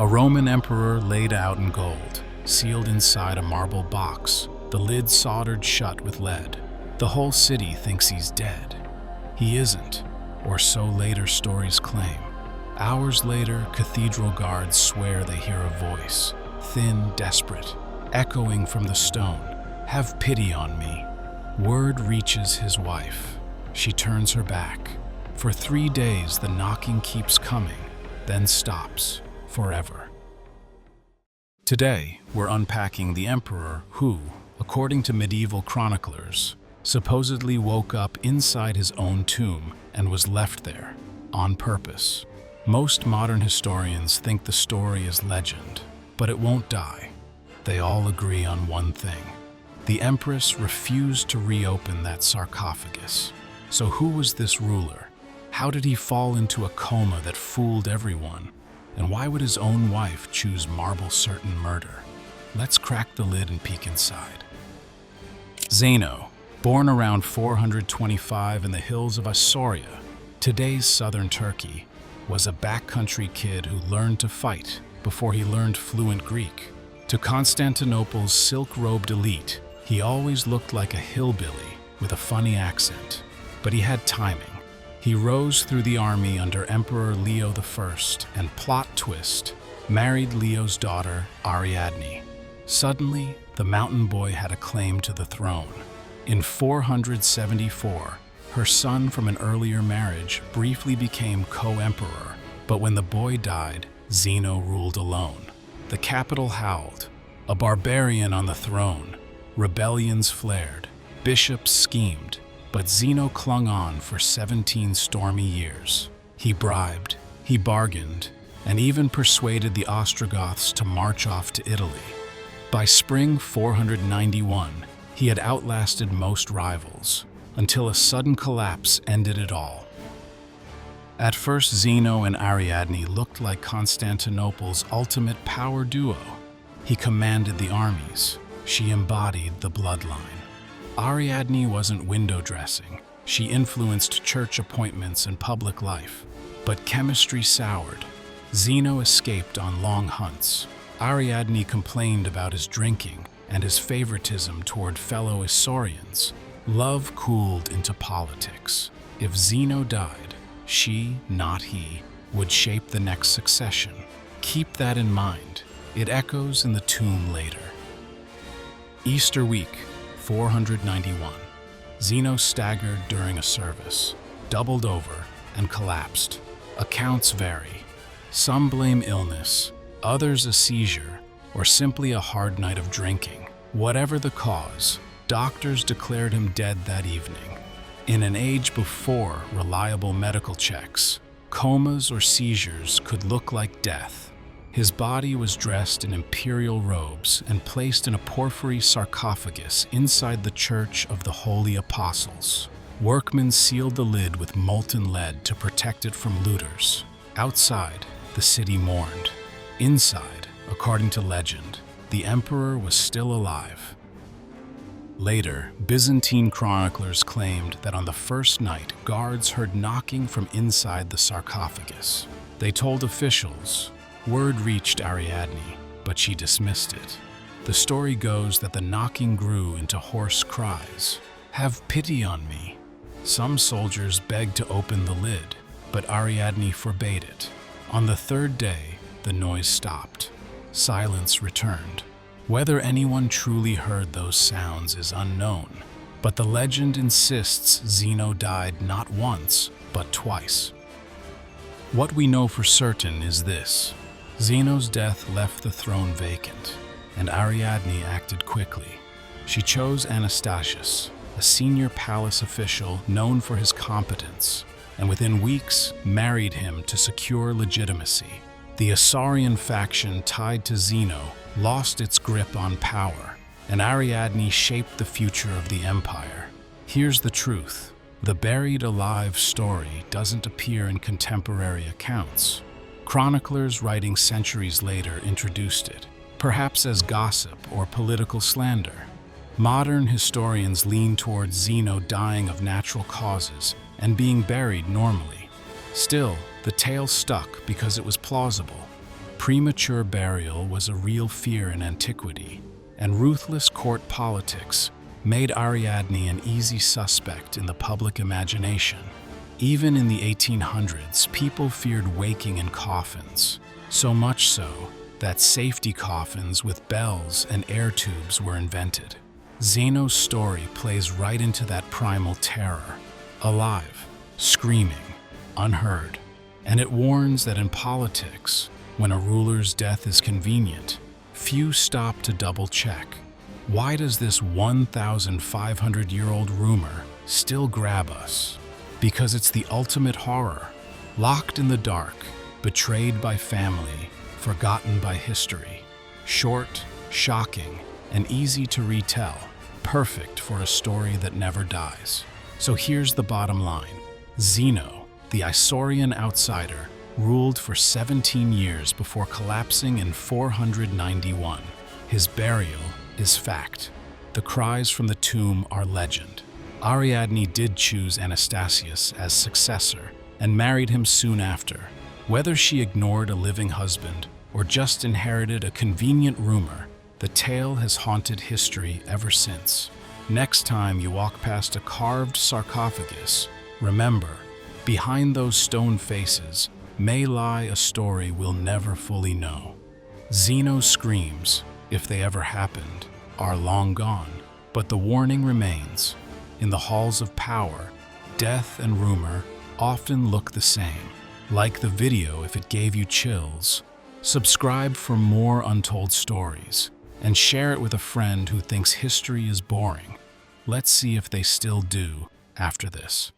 A Roman emperor laid out in gold, sealed inside a marble box, the lid soldered shut with lead. The whole city thinks he's dead. He isn't, or so later stories claim. Hours later, cathedral guards swear they hear a voice, thin, desperate, echoing from the stone. "Have pity on me." Word reaches his wife. She turns her back. For 3 days, the knocking keeps coming, then stops forever. Today, we're unpacking the emperor who, according to medieval chroniclers, supposedly woke up inside his own tomb and was left there on purpose. Most modern historians think the story is legend, but it won't die. They all agree on one thing. The Empress refused to reopen that sarcophagus. So who was this ruler? How did he fall into a coma that fooled everyone? And why would his own wife choose marble-certain murder? Let's crack the lid and peek inside. Zeno, born around 425 in the hills of Isauria, today's southern Turkey, was a backcountry kid who learned to fight before he learned fluent Greek. To Constantinople's silk-robed elite, he always looked like a hillbilly with a funny accent. But he had timing. He rose through the army under Emperor Leo I and, plot twist, married Leo's daughter, Ariadne. Suddenly, the mountain boy had a claim to the throne. In 474, her son from an earlier marriage briefly became co-emperor, but when the boy died, Zeno ruled alone. The capital howled. A barbarian on the throne. Rebellions flared. Bishops schemed. But Zeno clung on for 17 stormy years. He bribed, he bargained, and even persuaded the Ostrogoths to march off to Italy. By spring 491, he had outlasted most rivals, until a sudden collapse ended it all. At first, Zeno and Ariadne looked like Constantinople's ultimate power duo. He commanded the armies. She embodied the bloodline. Ariadne wasn't window dressing. She influenced church appointments and public life. But chemistry soured. Zeno escaped on long hunts. Ariadne complained about his drinking and his favoritism toward fellow Isaurians. Love cooled into politics. If Zeno died, she, not he, would shape the next succession. Keep that in mind. It echoes in the tomb later. Easter week, 491. Zeno staggered during a service, doubled over, and collapsed. Accounts vary. Some blame illness, others a seizure, or simply a hard night of drinking. Whatever the cause, doctors declared him dead that evening. In an age before reliable medical checks, comas or seizures could look like death. His body was dressed in imperial robes and placed in a porphyry sarcophagus inside the Church of the Holy Apostles. Workmen sealed the lid with molten lead to protect it from looters. Outside, the city mourned. Inside, according to legend, the emperor was still alive. Later, Byzantine chroniclers claimed that on the first night, guards heard knocking from inside the sarcophagus. They told officials. Word reached Ariadne, but she dismissed it. The story goes that the knocking grew into hoarse cries. "Have pity on me." Some soldiers begged to open the lid, but Ariadne forbade it. On the third day, the noise stopped. Silence returned. Whether anyone truly heard those sounds is unknown, but the legend insists Zeno died not once, but twice. What we know for certain is this. Zeno's death left the throne vacant, and Ariadne acted quickly. She chose Anastasius, a senior palace official known for his competence, and within weeks married him to secure legitimacy. The Isaurian faction tied to Zeno lost its grip on power, and Ariadne shaped the future of the empire. Here's the truth. The buried alive story doesn't appear in contemporary accounts. Chroniclers writing centuries later introduced it, perhaps as gossip or political slander. Modern historians lean towards Zeno dying of natural causes and being buried normally. Still, the tale stuck because it was plausible. Premature burial was a real fear in antiquity, and ruthless court politics made Ariadne an easy suspect in the public imagination. Even in the 1800s, people feared waking in coffins, so much so that safety coffins with bells and air tubes were invented. Zeno's story plays right into that primal terror, alive, screaming, unheard. And it warns that in politics, when a ruler's death is convenient, few stop to double-check. Why does this 1,500-year-old rumor still grab us? Because it's the ultimate horror, locked in the dark, betrayed by family, forgotten by history. Short, shocking, and easy to retell, perfect for a story that never dies. So here's the bottom line. Zeno, the Isaurian outsider, ruled for 17 years before collapsing in 491. His burial is fact. The cries from the tomb are legend. Ariadne did choose Anastasius as successor and married him soon after. Whether she ignored a living husband or just inherited a convenient rumor, the tale has haunted history ever since. Next time you walk past a carved sarcophagus, remember, behind those stone faces may lie a story we'll never fully know. Zeno's screams, if they ever happened, are long gone, but the warning remains. In the halls of power, death and rumor often look the same. Like the video if it gave you chills. Subscribe for more untold stories, and share it with a friend who thinks history is boring. Let's see if they still do after this.